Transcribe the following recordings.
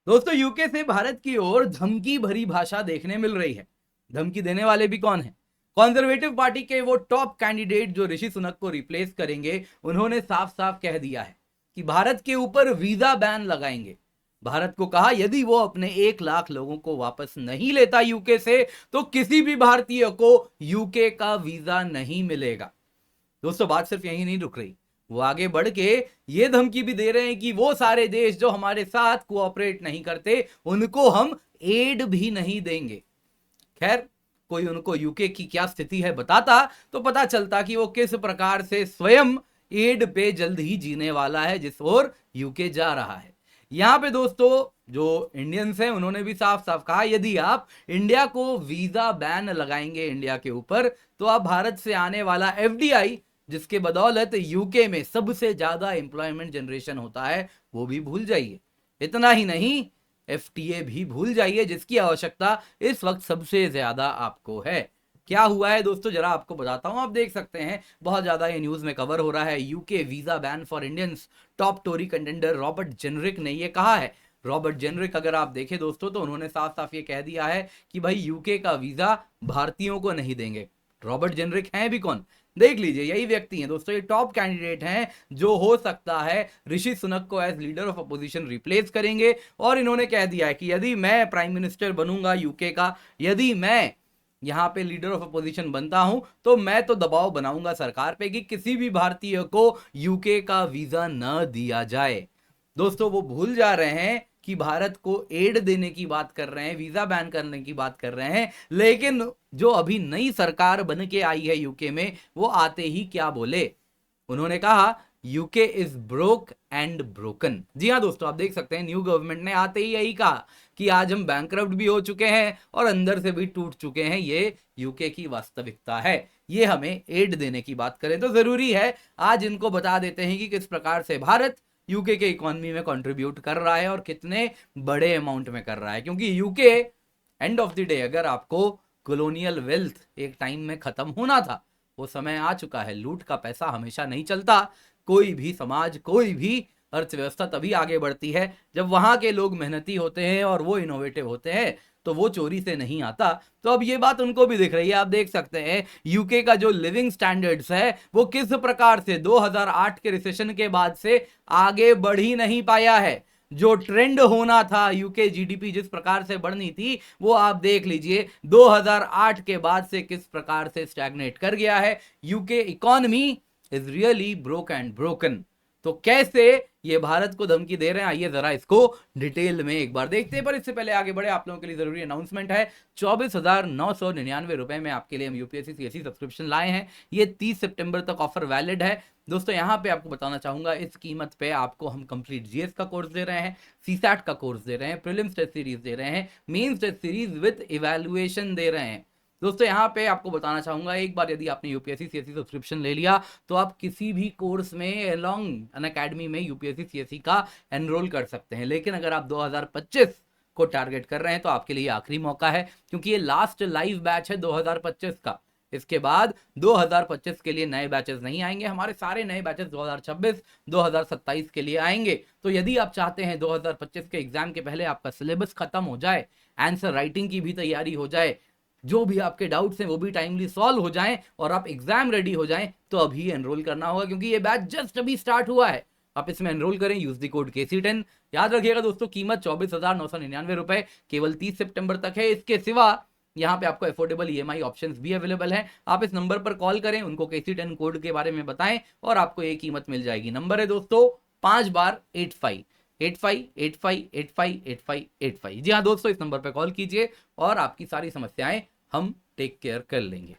दोस्तों यूके से भारत की ओर धमकी भरी भाषा देखने मिल रही है। धमकी देने वाले भी कौन है? कंजर्वेटिव पार्टी के वो टॉप कैंडिडेट जो ऋषि सुनक को रिप्लेस करेंगे, उन्होंने साफ साफ कह दिया है कि भारत के ऊपर वीजा बैन लगाएंगे। भारत को कहा यदि वो अपने 1 लाख लोगों को वापस नहीं लेता यूके से, तो किसी भी भारतीय को यूके का वीजा नहीं मिलेगा। दोस्तों बात सिर्फ यही नहीं रुक रही, वो आगे बढ़ के ये धमकी भी दे रहे हैं कि वो सारे देश जो हमारे साथ कोऑपरेट नहीं करते, उनको हम एड भी नहीं देंगे। खैर, कोई उनको यूके की क्या स्थिति है बताता तो पता चलता कि वो किस प्रकार से स्वयं एड पे जल्द ही जीने वाला है, जिस ओर यूके जा रहा है। यहां पे दोस्तों जो इंडियंस हैं, उन्होंने भी साफ साफ कहा यदि आप इंडिया को वीजा बैन लगाएंगे इंडिया के ऊपर, तो आप भारत से आने वाला एफडीआई, जिसके बदौलत यूके में सबसे ज्यादा एम्प्लॉयमेंट जनरेशन होता है, वो भी भूल जाइए। इतना ही नहीं, एफटीए भी भूल जाइए, जिसकी आवश्यकता इस वक्त सबसे ज्यादा आपको है। क्या हुआ है दोस्तों, जरा आपको बताता हूं। आप देख सकते हैं बहुत ज्यादा ये न्यूज में कवर हो रहा है। UK visa ban for Indians, top Tory contender Robert Jenrick ने ये कहा है। रॉबर्ट जेनरिक अगर आप देखें दोस्तों, तो उन्होंने साफ साफ ये कह दिया है कि भाई यूके का वीजा भारतीयों को नहीं देंगे। रॉबर्ट जेनरिक हैं भी कौन? देख लीजिए, यही व्यक्ति हैं दोस्तों, ये टॉप कैंडिडेट हैं जो हो सकता है ऋषि सुनक को as leader of opposition replace करेंगे। और इन्होंने कह दिया है कि यदि मैं प्राइम मिनिस्टर बनूंगा यूके का, यदि मैं यहां पे लीडर ऑफ अपोजिशन बनता हूं, तो मैं तो दबाव बनाऊंगा सरकार पे कि किसी भी भारतीय को यूके का वीजा न दिया जाए। दोस्तों वो भूल जा रहे हैं कि भारत को एड देने की बात कर रहे हैं, वीजा बैन करने की बात कर रहे हैं, लेकिन जो अभी नई सरकार बन के आई है यूके में, वो आते ही क्या बोले? उन्होंने कहा UK is broke and broken. जी हाँ दोस्तों, आप देख सकते हैं न्यू गवर्नमेंट ने आते ही यही कहा कि आज हम बैंकरप्ट भी हो चुके हैं और अंदर से भी टूट चुके हैं। ये यूके की वास्तविकता है। ये हमें एड देने की बात करें तो जरूरी है आज इनको बता देते हैं कि किस प्रकार से भारत यूके के इकोनॉमी में कंट्रीब्यूट कर रहा है और कितने बड़े अमाउंट में कर रहा है। क्योंकि UK end of the day, अगर आपको कॉलोनियल वेल्थ एक टाइम में खत्म होना था, वो समय आ चुका है। लूट का पैसा हमेशा नहीं चलता। कोई भी समाज, कोई भी अर्थव्यवस्था तभी आगे बढ़ती है जब वहां के लोग मेहनती होते हैं और वो इनोवेटिव होते हैं, तो वो चोरी से नहीं आता। तो अब ये बात उनको भी दिख रही है। आप देख सकते हैं यूके का जो लिविंग स्टैंडर्ड्स है, वो किस प्रकार से 2008 के रिसेशन के बाद से आगे बढ़ ही नहीं पाया है। जो ट्रेंड होना था, यूके जीडीपी जिस प्रकार से बढ़नी थी, वो आप देख लीजिए 2008 के बाद से किस प्रकार से स्टैग्नेट कर गया है। UK economy is really broke and broken. तो कैसे ये भारत को धमकी दे रहे हैं, आइए जरा इसको डिटेल में एक बार देखते हैं। पर इससे पहले आगे बढ़े, आप लोगों के लिए जरूरी अनाउंसमेंट है। 24,999 रुपए में आपके लिए हम यूपीएससी सीएससी सब्सक्रिप्शन लाए हैं। ये 30 सितंबर तक ऑफर वैलिड है। दोस्तों यहाँ पे आपको बताना चाहूंगा, इस कीमत पे आपको हम कंप्लीट जीएस का कोर्स दे रहे हैं, सीसैट का कोर्स दे रहे हैं, प्रीलिम्स टेस्ट सीरीज दे रहे हैं, mains test series with evaluation दे रहे हैं। दोस्तों यहाँ पे आपको बताना चाहूंगा, एक बार यदि आपने यूपीएससी सीएससी सब्सक्रिप्शन ले लिया, तो आप किसी भी कोर्स में अलोंग अनअकैडमी में यूपीएससी सीएससी का एनरोल कर सकते हैं। लेकिन अगर आप 2025 को टारगेट कर रहे हैं, तो आपके लिए आखिरी मौका है, क्योंकि ये लास्ट लाइव बैच है 2025 का। इसके बाद 2025 के लिए नए बैचेस नहीं आएंगे। हमारे सारे नए बैचेस 2026 2027 के लिए आएंगे। तो यदि आप चाहते हैं 2025 के एग्जाम के पहले आपका सिलेबस खत्म हो जाए, आंसर राइटिंग की भी तैयारी हो जाए, जो भी आपके डाउट्स हैं वो भी टाइमली सॉल्व हो जाएं और आप एग्जाम रेडी हो जाएं, तो अभी एनरोल करना होगा, क्योंकि ये बैच जस्ट अभी स्टार्ट हुआ है। आप इसमें एनरोल करें, यूज द कोड KC10। याद रखिएगा दोस्तों, कीमत 24,999 रुपए, केवल 30 सितंबर तक है। इसके सिवा यहाँ पे आपको अफोर्डेबल EMI ऑप्शंस भी अवेलेबल हैं। आप इस नंबर पर कॉल करें, उनको KC10 कोड के बारे में बताएं और आपको ये कीमत मिल जाएगी। नंबर है दोस्तों 5 बार 85 85 85 85 85 85। जी हाँ दोस्तों, इस नंबर पर कॉल कीजिए और आपकी सारी समस्याएं हम टेक केयर कर लेंगे।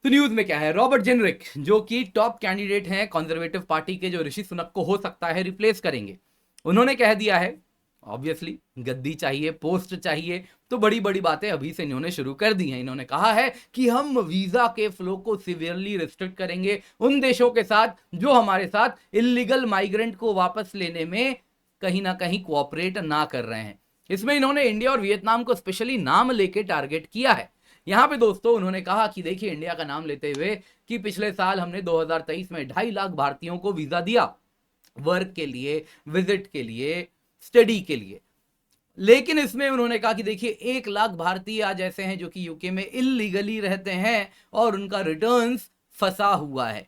तो न्यूज में क्या है, रॉबर्ट जेनरिक जो कि टॉप कैंडिडेट हैं कंजर्वेटिव पार्टी के, जो ऋषि सुनक को हो सकता है रिप्लेस करेंगे, उन्होंने कह दिया है ऑब्वियसली गद्दी चाहिए, पोस्ट चाहिए, तो बड़ी बड़ी बातें अभी से इन्होंने शुरू कर दी हैं। इन्होंने कहा है कि हम वीजा के फ्लो को सीवियरली रिस्ट्रिक्ट करेंगे उन देशों के साथ जो हमारे साथ इलीगल माइग्रेंट को वापस लेने में कहीं ना कहीं कोऑपरेट ना कर रहे हैं। इसमें इन्होंने इंडिया और वियतनाम को स्पेशली नाम लेके टारगेट किया है। यहां पे दोस्तों उन्होंने कहा कि देखिए, इंडिया का नाम लेते हुए, कि पिछले साल हमने 2023 में 2.5 लाख भारतीयों को वीजा दिया, वर्क के लिए, विजिट के लिए, स्टडी के लिए। लेकिन इसमें उन्होंने कहा कि देखिए 1 लाख भारतीय आज ऐसे हैं जो कि यूके में इलीगली रहते हैं और उनका रिटर्न्स फंसा हुआ है।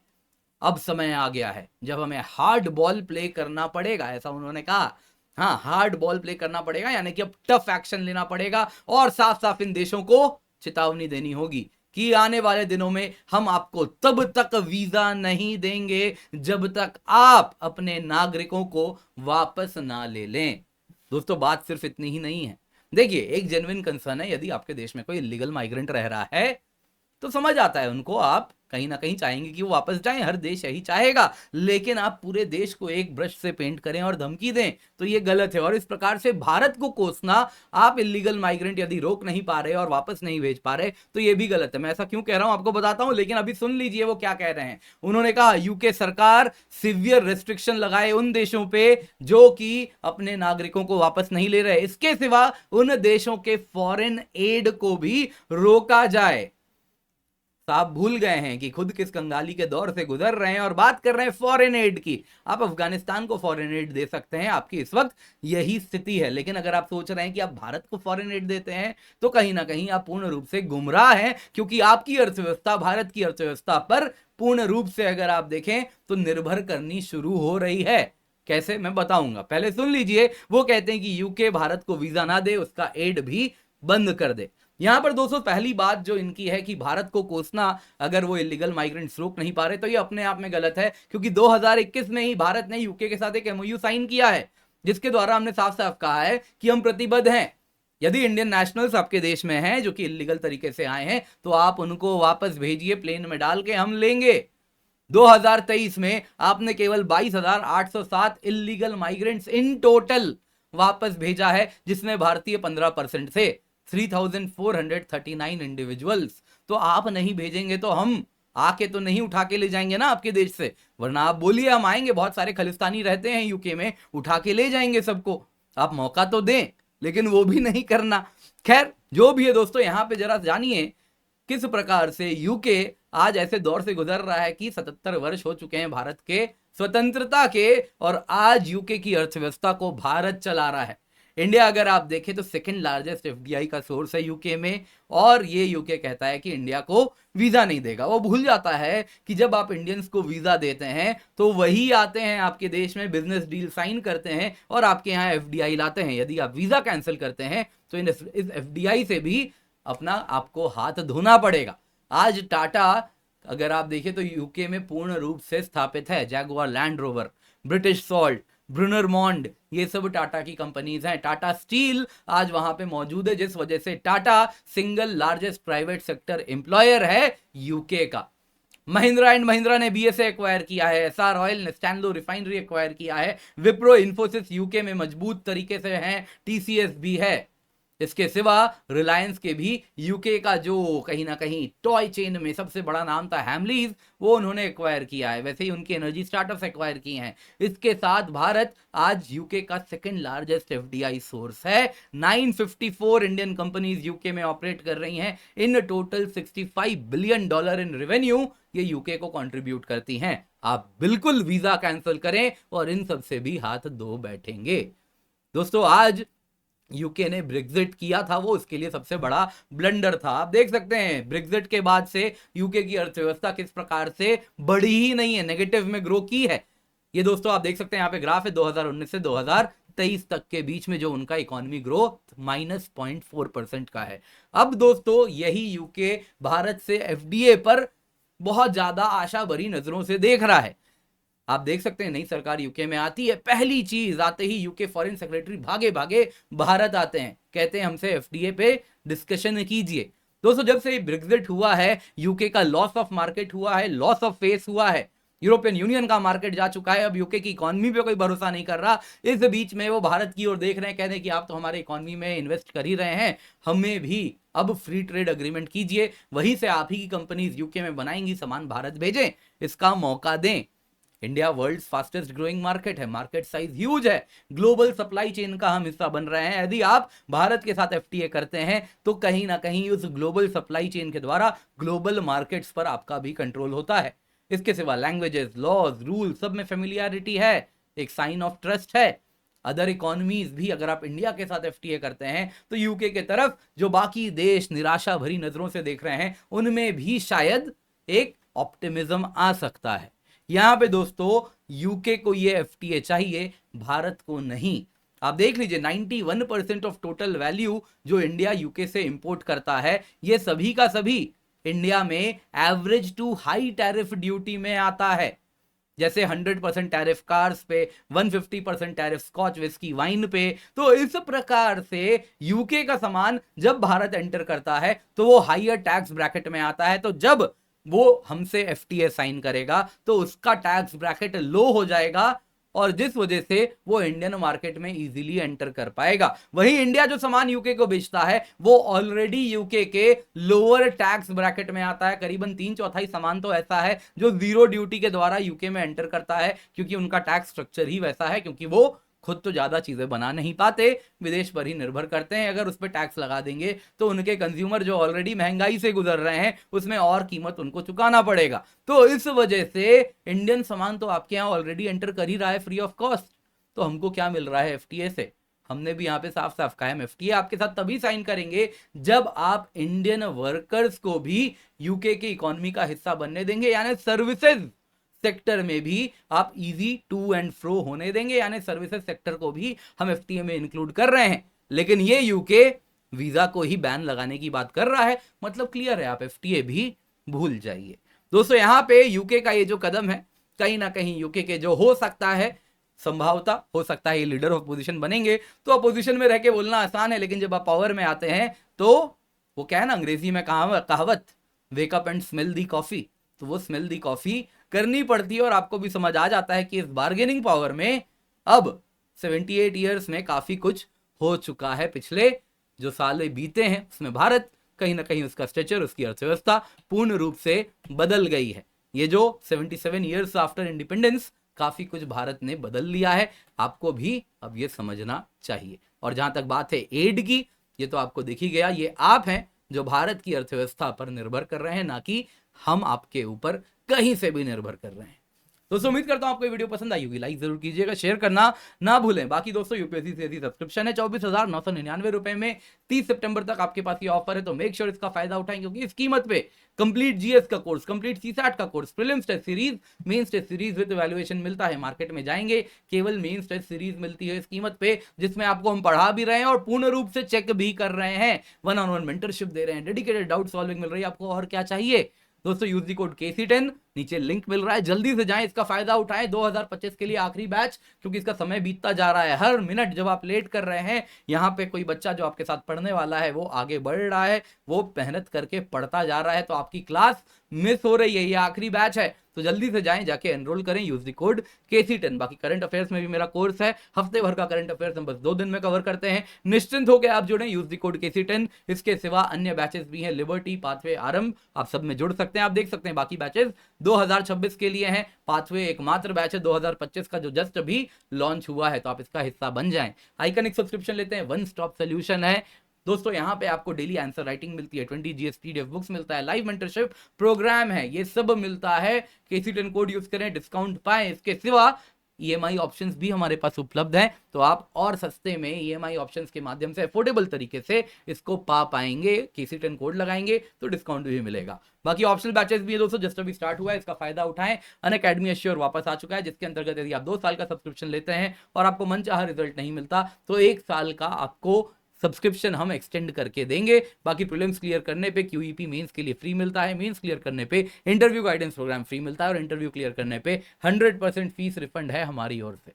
अब समय आ गया है जब हमें हार्ड बॉल प्ले करना पड़ेगा, ऐसा उन्होंने कहा। हाँ, हार्ड बॉल प्ले करना पड़ेगा, यानी कि अब टफ एक्शन लेना पड़ेगा और साफ साफ इन देशों को चेतावनी देनी होगी कि आने वाले दिनों में हम आपको तब तक वीजा नहीं देंगे जब तक आप अपने नागरिकों को वापस ना ले लें। दोस्तों, बात सिर्फ इतनी ही नहीं है। देखिए, एक जेन्युइन कंसर्न है, यदि आपके देश में कोई इलीगल माइग्रेंट रह रहा है तो समझ आता है उनको, आप कहीं ना कहीं चाहेंगे कि वो वापस जाएं, हर देश यही चाहेगा। लेकिन आप पूरे देश को एक ब्रश से पेंट करें और धमकी दें तो ये गलत है। और इस प्रकार से भारत को कोसना, आप इलीगल माइग्रेंट यदि रोक नहीं पा रहे और वापस नहीं भेज पा रहे तो ये भी गलत है। मैं ऐसा क्यों कह रहा हूं आपको बताता हूं, लेकिन अभी सुन लीजिए वो क्या कह रहे हैं। उन्होंने कहा यूके सरकार सिवियर रेस्ट्रिक्शन लगाए उन देशों पे जो कि अपने नागरिकों को वापस नहीं ले रहे। इसके सिवा उन देशों के फॉरेन एड को भी रोका जाए। आप भूल गए हैं कि खुद किस कंगाली के दौर से गुजर रहे हैं और बात कर रहे हैं फॉरेन एड की। आप अफगानिस्तान को फॉरेन एड दे सकते हैं, आपकी इस वक्त यही स्थिति है। लेकिन अगर आप सोच रहे हैं कि आप भारत को फॉरेन एड देते हैं तो कहीं ना कहीं आप पूर्ण रूप से गुमराह हैं, क्योंकि आपकी अर्थव्यवस्था भारत की अर्थव्यवस्था पर पूर्ण रूप से अगर आप देखें तो निर्भर करनी शुरू हो रही है। कैसे, मैं बताऊंगा, पहले सुन लीजिए। वो कहते हैं कि यूके भारत को वीजा ना दे, उसका एड भी बंद कर दे। यहां पर दोस्तों पहली बात जो इनकी है कि भारत को कोसना अगर वो इलीगल माइग्रेंट्स रोक नहीं पा रहे तो ये अपने आप में गलत है, क्योंकि 2021 में ही भारत ने यूके के साथ एक एमओयू साइन किया है जिसके द्वारा हमने साफ साफ कहा है कि हम प्रतिबद्ध हैं। यदि इंडियन नेशनल्स आपके देश में हैं जो कि इलीगल तरीके से आए हैं तो आप उनको वापस भेजिए, प्लेन में डाल के हम लेंगे। 2023 में आपने केवल 22,807 इलीगल माइग्रेंट्स इन टोटल वापस भेजा है, जिसमें भारतीय 15% थे, 3,439 इंडिविजुअल्स। तो आप नहीं भेजेंगे तो हम आके तो नहीं उठा के ले जाएंगे ना आपके देश से, वरना आप बोलिए हम आएंगे, बहुत सारे खालिस्तानी रहते हैं यूके में, उठा के ले जाएंगे सबको। आप मौका तो दें, लेकिन वो भी नहीं करना। खैर, जो भी है दोस्तों, यहां पे जरा जानिए किस प्रकार से यूके आज ऐसे दौर से गुजर रहा है कि 77 वर्ष हो चुके हैं भारत के स्वतंत्रता के, और आज यूके की अर्थव्यवस्था को भारत चला रहा है। इंडिया अगर आप देखें तो सेकंड लार्जेस्ट एफडीआई का सोर्स है यूके में, और ये यूके कहता है कि इंडिया को वीजा नहीं देगा। वो भूल जाता है कि जब आप इंडियंस को वीजा देते हैं तो वही आते हैं आपके देश में, बिजनेस डील साइन करते हैं और आपके यहाँ एफडीआई लाते हैं। यदि आप वीजा कैंसिल करते हैं तो इस एफडीआई से भी अपना आपको हाथ धोना पड़ेगा। आज टाटा अगर आप देखें तो यूके में पूर्ण रूप से स्थापित है। Jaguar Land Rover, British Salt, Brunner Mond, ये सब टाटा की कंपनीज हैं। टाटा स्टील आज वहां पे मौजूद है, जिस वजह से Tata single largest private sector employer है यूके का। महिंद्रा एंड महिंद्रा ने बीएसए एक्वायर किया है, एसआर ऑयल ने स्टैंडलो रिफाइनरी एक्वायर किया है, विप्रो इन्फोसिस यूके में मजबूत तरीके से है, टीसीएस भी है। इसके सिवा रिलायंस के भी यूके का जो कहीं ना कहीं टॉय चेन में सबसे बड़ा नाम था हैमलीज, वो उन्होंने एक्वायर किया है। वैसे ही उनके एनर्जी स्टार्टअप्स एक्वायर किए हैं। इसके साथ भारत आज यूके का सेकंड लार्जेस्ट एफडीआई सोर्स है। 954 इंडियन कंपनीज यूके में ऑपरेट कर रही हैं। In total $65 billion in revenue ये यूके को कंट्रीब्यूट करती हैं। आप बिल्कुल वीजा कैंसिल करें और इन सब से भी हाथ धो बैठेंगे। दोस्तों, आज यूके ने ब्रेग्जिट किया था, वो इसके लिए सबसे बड़ा ब्लंडर था। आप देख सकते हैं ब्रेग्जिट के बाद से यूके की अर्थव्यवस्था किस प्रकार से बढ़ी ही नहीं है, नेगेटिव में ग्रो की है। ये दोस्तों आप देख सकते हैं यहाँ पे ग्राफ है 2019 से 2023 तक के बीच में जो उनका इकोनॉमी ग्रोथ -0.4% का है। अब दोस्तों यही यूके भारत से एफडीए पर बहुत ज्यादा आशा भरी नजरों से देख रहा है। आप देख सकते हैं नई सरकार यूके में आती है, पहली चीज आते ही यूके फॉरेन सेक्रेटरी भागे भागे भारत आते हैं, कहते हैं हमसे एफडीए पे डिस्कशन कीजिए। दोस्तों, जब से ब्रेग्जिट हुआ है यूके का लॉस ऑफ मार्केट हुआ है, लॉस ऑफ फेस हुआ है, यूरोपियन यूनियन का मार्केट जा चुका है। अब यूके की इकोनॉमी पे कोई भरोसा नहीं कर रहा। इस बीच में वो भारत की ओर देख रहे हैं, कह रहे हैं कि आप तो हमारे इकोनॉमी में इन्वेस्ट कर ही रहे हैं, हमें भी अब फ्री ट्रेड अग्रीमेंट कीजिए, वहीं से आप ही की कंपनीज यूके में बनाएंगी, सामान भारत भेजें, इसका मौका दें। India world fastest growing market है, मार्केट साइज ह्यूज है, ग्लोबल सप्लाई चेन का हम हिस्सा बन रहे हैं। यदि आप भारत के साथ एफटीए करते हैं तो कहीं ना कहीं उस ग्लोबल सप्लाई चेन के द्वारा ग्लोबल मार्केट्स पर आपका भी कंट्रोल होता है। इसके सिवा लैंग्वेजेस, लॉज, रूल सब में फेमिलियरिटी है, एक साइन ऑफ ट्रस्ट है। अदर इकोनॉमीज भी, अगर आप इंडिया के साथ एफटीए करते हैं तो यूके के तरफ जो बाकी देश निराशा भरी नजरों से देख रहे हैं उनमें भी शायद एक ऑप्टिमिज्म आ सकता है। यहां पे दोस्तों यूके को ये एफटीए चाहिए, भारत को नहीं। आप देख लीजिए 91% ऑफ टोटल वैल्यू जो इंडिया यूके से इंपोर्ट करता है ये सभी का सभी इंडिया में average to high tariff duty में आता है। जैसे 100% टैरिफ कार्स पे, 150% टैरिफ स्कॉच विस्की वाइन पे। तो इस प्रकार से यूके का सामान जब भारत एंटर करता है तो वो हाईयर टैक्स ब्रैकेट में आता है। तो जब वो हमसे एफटीए साइन करेगा तो उसका टैक्स ब्रैकेट लो हो जाएगा और जिस वजह से वो इंडियन मार्केट में इजीली एंटर कर पाएगा। वही इंडिया जो सामान यूके को बेचता है वो ऑलरेडी यूके के लोअर टैक्स ब्रैकेट में आता है। करीबन 3/4 सामान तो ऐसा है जो जीरो ड्यूटी के द्वारा यूके में एंटर करता है, क्योंकि उनका टैक्स स्ट्रक्चर ही वैसा है, क्योंकि वो खुद तो ज्यादा चीजें बना नहीं पाते, विदेश पर ही निर्भर करते हैं। अगर उस पर टैक्स लगा देंगे तो उनके कंज्यूमर जो ऑलरेडी महंगाई से गुजर रहे हैं उसमें और कीमत उनको चुकाना पड़ेगा। तो इस वजह से इंडियन सामान तो आपके यहाँ ऑलरेडी एंटर कर ही रहा है फ्री ऑफ कॉस्ट। तो हमको क्या मिल रहा है एफटीए से? हमने भी यहाँ पे साफ साफ कहा है एफटीए आपके साथ तभी साइन करेंगे जब आप इंडियन वर्कर्स को भी यूके की इकोनॉमी का हिस्सा बनने देंगे, यानी सर्विसेज सेक्टर में भी आप इजी टू एंड फ्रो होने देंगे, यानी सर्विसेज सेक्टर को भी हम एफटीए में इंक्लूड कर रहे हैं। लेकिन ये यूके वीजा को ही बैन लगाने की बात कर रहा है, मतलब क्लियर है, आप एफटीए भी भूल जाइए। दोस्तों यहां पे यूके का ये जो कदम है, कहीं ना कहीं यूके के जो हो सकता है, संभावता हो सकता है ये लीडर ऑफ पोजीशन बनेंगे। तो अपोजिशन में रह के बोलना आसान है, लेकिन जब आप पावर में आते हैं तो वो क्या है ना, अंग्रेजी में कहावत wake up and smell the coffee, तो वो स्मेल दी कॉफी करनी पड़ती है। और आपको भी समझ आ जाता है कि इस बार्गेनिंग पावर में अब 78 ईयर्स में काफी कुछ हो चुका है। पिछले जो साल बीते हैं उसमें भारत कहीं ना कहीं उसका स्ट्रक्चर, उसकी अर्थव्यवस्था पूर्ण रूप से बदल गई है। ये जो 77 ईयर्स आफ्टर इंडिपेंडेंस काफी कुछ भारत ने बदल लिया है, आपको भी अब ये समझना चाहिए। और जहां तक बात है एड की, ये तो आपको दिख ही गया, ये आप हैं जो भारत की अर्थव्यवस्था पर निर्भर कर रहे हैं, ना कि हम आपके ऊपर कहीं से भी निर्भर कर रहे हैं। दोस्तों उम्मीद करता हूं आपको ये वीडियो पसंद आई होगी, लाइक जरूर कीजिएगा, शेयर करना ना भूलें। बाकी दोस्तों यूपीएससी से सब्सक्रिप्शन है 24,999 रुपए में, 30 सितंबर तक आपके पास ये ऑफर है, तो मेक श्योर इसका फायदा उठाएं, क्योंकि इस कीमत पे कंप्लीट जीएस का कोर्स, कंप्लीट सीसैट का course, prelims test series, mains test series with evaluation मिलता है। मार्केट में जाएंगे केवल मेंस टेस्ट सीरीज मिलती है इस कीमत पे, जिसमें आपको हम पढ़ा भी रहे हैं और पूर्ण रूप से चेक भी कर रहे हैं, 1-on-1 मेंटरशिप दे रहे हैं, डेडिकेटेड डाउट सॉल्विंग मिल रही है आपको, और क्या चाहिए। दोस्तों यूज दी कोड KC10, नीचे लिंक मिल रहा है, जल्दी से जाएं, इसका फायदा उठाएं। 2025 के लिए आखिरी बैच, क्योंकि इसका समय बीतता जा रहा है। हर मिनट जब आप लेट कर रहे हैं, यहाँ पे कोई बच्चा जो आपके साथ पढ़ने वाला है वो आगे बढ़ रहा है, वो मेहनत करके पढ़ता जा रहा है, तो आपकी क्लास मिस हो रही है। ये आखिरी बैच है, तो जल्दी से जाएं, जाके एनरोल करें, यूज दी कोड KC10। बाकी करंट अफेयर्स में भी मेरा कोर्स है, हफ्ते भर का करंट अफेयर्स हम बस 2 दिन में कवर करते हैं। निश्चिंत होकर आप जुड़े, यूज दी कोड KC10। इसके सिवा अन्य बैचेस भी हैं, लिबर्टी, पाथवे, आरंभ, आप सब में जुड़ सकते हैं। आप देख सकते हैं बाकी बैचेस 2026 के लिए हैं, पाथवे एकमात्र बैच है 2025 का जो जस्ट अभी लॉन्च हुआ है, तो आप इसका हिस्सा बन जाएं। आइकनिक सब्सक्रिप्शन लेते हैं, वन स्टॉप सोल्यूशन है। दोस्तों यहाँ पे आपको डेली आंसर राइटिंग मिलती है, 20 GS PDF बुक्स मिलता है, लाइव मेंटरशिप प्रोग्राम है, ये सब मिलता है। KC10 कोड यूज करें, डिस्काउंट पाएं। इसके सिवा EMI ऑप्शंस भी हमारे पास उपलब्ध हैं, तो आप और सस्ते में EMI ऑप्शंस के माध्यम से अफोर्डेबल तरीके से इसको पा पाएंगे। KC10 कोड लगाएंगे तो डिस्काउंट भी मिलेगा। बाकी ऑप्शनल बैचेस भी है दोस्तों, जस्ट अभी स्टार्ट हुआ है, इसका फायदा उठाएं। अनअकैडमी एश्योर वापस आ चुका है, जिसके अंतर्गत यदि आप 2 साल का सब्सक्रिप्शन लेते हैं और आपको मनचाहा रिजल्ट नहीं मिलता तो 1 साल का आपको सब्सक्रिप्शन हम एक्सटेंड करके देंगे। बाकी प्रीलिम्स क्लियर करने पे QEP मेंस के लिए फ्री मिलता है, मेंस क्लियर करने पे इंटरव्यू गाइडेंस प्रोग्राम फ्री मिलता है, और इंटरव्यू क्लियर करने पे 100% फीस रिफंड है हमारी ओर से।